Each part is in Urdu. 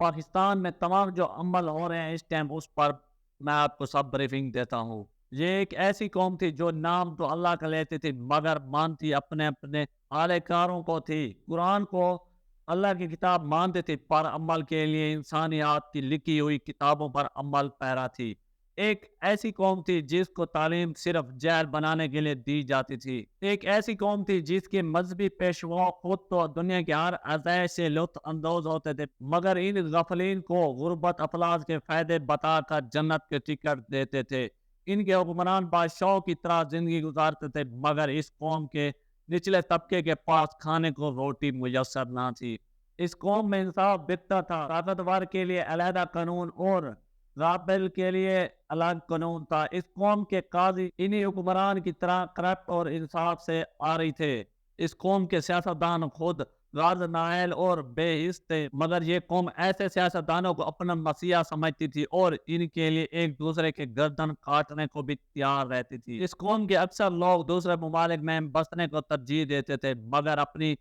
پاکستان میں تمام جو عمل ہو رہے ہیں اس ٹائم، اس پر میں آپ کو سب بریفنگ دیتا ہوں۔ یہ ایک ایسی قوم تھی جو نام تو اللہ کا لیتے تھے مگر مانتی اپنے اپنے اعلی کاروں کو تھی۔ قرآن کو اللہ کی کتاب مانتے تھے پر عمل کے لیے انسانیات کی لکھی ہوئی کتابوں پر عمل پیرا تھی۔ ایک ایسی قوم تھی جس کو تعلیم صرف جہل بنانے کے لیے دی جاتی تھی۔ ایک ایسی قوم تھی جس کے مذہبی پیشوا خود تو دنیا کے ہر آزائش سے لطف اندوز ہوتے تھے مگر ان غفلین کو غربت افلاس کے فائدے بتا کر جنت کے ٹکٹ دیتے تھے۔ ان کے حکمران بادشاہوں کی طرح زندگی گزارتے تھے مگر اس قوم کے نچلے طبقے کے پاس کھانے کو روٹی میسر نہ تھی۔ اس قوم میں انصاف بکتا تھا، طاقتور کے لیے علیحدہ قانون اور غافل کے لیے الگ قانون تھا۔ اس قوم کے قاضی انہی حکمران کی طرح کرپٹ اور انصاف سے عاری تھے۔ اس قوم کے سیاستدان خود غرض نائل اور بے حس تھے مگر یہ قوم ایسے سیاستدانوں کو اپنا مسیحا سمجھتی تھی اور ان کے لیے ایک دوسرے کے گردن کاٹنے کو بھی تیار رہتی تھی۔ اس قوم کے اکثر لوگ دوسرے ممالک میں بسنے کو ترجیح دیتے تھے مگر اپنی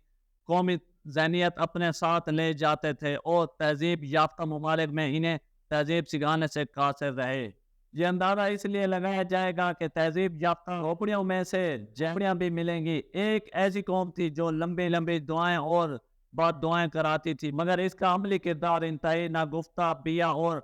قومی ذہنیت اپنے ساتھ لے جاتے تھے اور تہذیب یافتہ ممالک میں انہیں تہذیب سکھانے سے قاصر رہے۔ یہ اندازہ اس لیے لگایا جائے گا کہ تہذیب یافتہ کھوپڑیوں میں سے جھوپڑیاں بھی ملیں گی۔ ایک ایسی قوم تھی جو لمبی لمبی دعائیں اور بد دعائیں کراتی تھی مگر اس کا عملی کردار انتہائی ناگفتہ بیا اور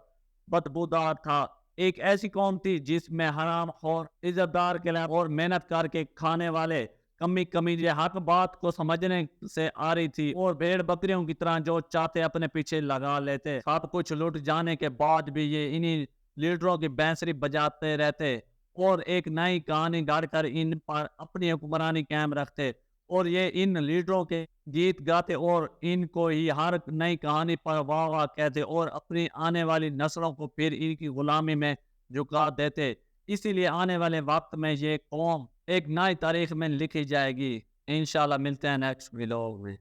بدبودار تھا۔ ایک ایسی قوم تھی جس میں حرام خور، عزت دار کے لیے اور محنت کر کے کھانے والے کمی یہ حق بات کو سمجھنے سے آ رہی تھی اور بھیڑ بکریوں کی طرح جو چاہتے اپنے پیچھے لگا لیتے۔ سب کچھ لٹ جانے کے بعد بھی یہ انہی لیڈروں کی بینسری بجاتے رہتے اور ایک نئی کہانی گھڑ کر ان پر اپنی حکمرانی قائم رکھتے اور یہ ان لیڈروں کے گیت گاتے اور ان کو ہی ہر نئی کہانی پر واہ واہ کہتے اور اپنی آنے والی نسلوں کو پھر ان کی غلامی میں جھکا دیتے۔ اسی لیے آنے والے وقت میں یہ قوم ایک نئی تاریخ میں لکھی جائے گی۔ انشاءاللہ ملتے ہیں نیکسٹ ویڈیو میں۔